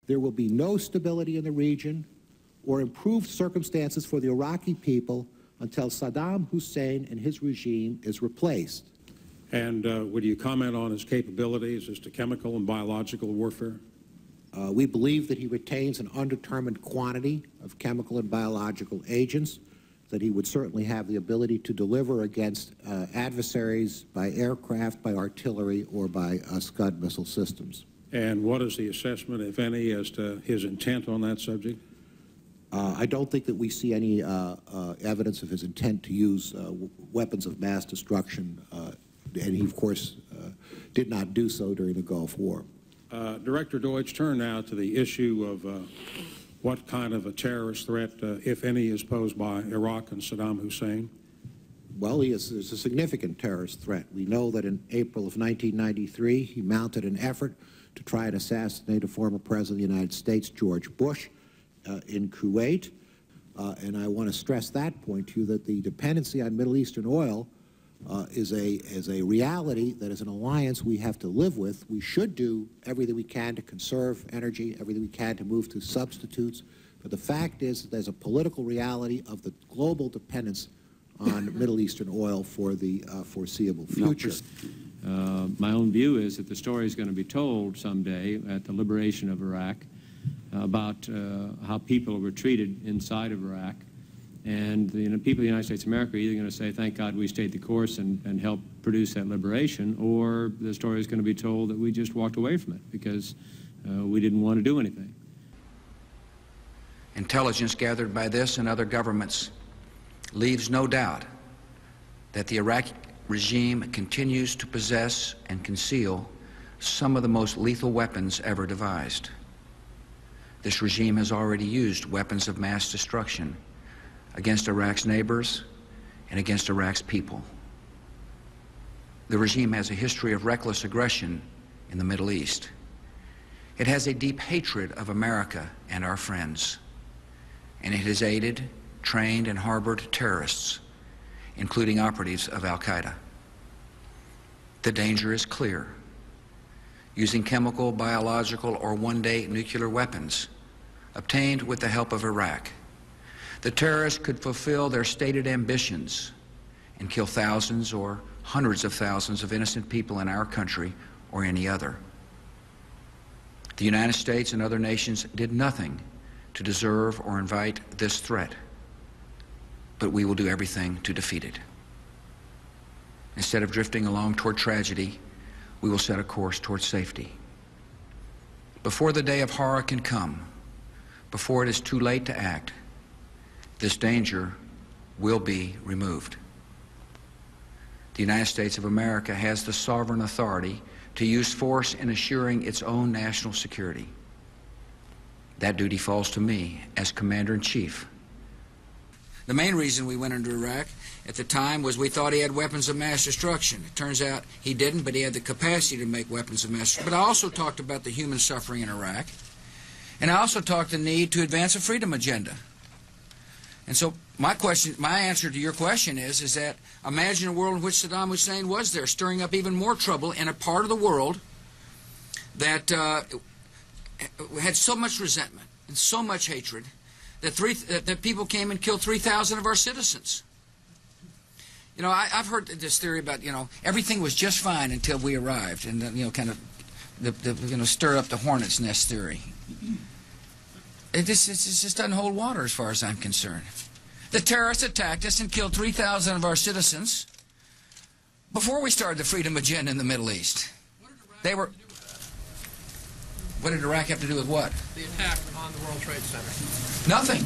there will be no stability in the region or improved circumstances for the Iraqi people until Saddam Hussein and his regime is replaced. And would you comment on his capabilities as to chemical and biological warfare? We believe that he retains an undetermined quantity of chemical and biological agents, that he would certainly have the ability to deliver against adversaries by aircraft, by artillery, or by Scud missile systems. And what is the assessment, if any, as to his intent on that subject? I don't think that we see any evidence of his intent to use weapons of mass destruction, and he, of course, did not do so during the Gulf War. Director Deutch, turn now to the issue of what kind of a terrorist threat, if any, is posed by Iraq and Saddam Hussein. Well, there's a significant terrorist threat. We know that in April of 1993, he mounted an effort to try and assassinate a former president of the United States, George Bush, in Kuwait. And I want to stress that point to you, that the dependency on Middle Eastern oil is a reality that is an alliance we have to live with. We should do everything we can to conserve energy, everything we can to move to substitutes. But the fact is that there's a political reality of the global dependence on Middle Eastern oil for the foreseeable future. My own view is that the story is going to be told someday at the liberation of Iraq about how people were treated inside of Iraq. And the people of the United States of America are either going to say, thank God we stayed the course and helped produce that liberation, or the story is going to be told that we just walked away from it because we didn't want to do anything. Intelligence gathered by this and other governments leaves no doubt that the Iraqi regime continues to possess and conceal some of the most lethal weapons ever devised. This regime has already used weapons of mass destruction against Iraq's neighbors and against Iraq's people. The regime has a history of reckless aggression in the Middle East. It has a deep hatred of America and our friends, and it has aided, trained, and harbored terrorists, including operatives of Al-Qaeda. The danger is clear. Using chemical, biological, or one-day nuclear weapons obtained with the help of Iraq, the terrorists could fulfill their stated ambitions and kill thousands or hundreds of thousands of innocent people in our country or any other. The United States and other nations did nothing to deserve or invite this threat, but we will do everything to defeat it. Instead of drifting along toward tragedy, we will set a course toward safety. Before the day of horror can come, before it is too late to act, this danger will be removed. The United States of America has the sovereign authority to use force in assuring its own national security. That duty falls to me as Commander-in-Chief. The main reason we went into Iraq at the time was we thought he had weapons of mass destruction. It turns out he didn't, but he had the capacity to make weapons of mass destruction. But I also talked about the human suffering in Iraq, and I also talked the need to advance a freedom agenda. And so my answer to your question is that imagine a world in which Saddam Hussein was there, stirring up even more trouble in a part of the world that had so much resentment and so much hatred that people came and killed 3,000 of our citizens. You know, I've heard this theory about, everything was just fine until we arrived, and kind of the stir up the hornet's nest theory. It just doesn't hold water as far as I'm concerned. The terrorists attacked us and killed 3,000 of our citizens before we started the freedom agenda in the Middle East. What did Iraq have to do with what? The attack on the World Trade Center. Nothing.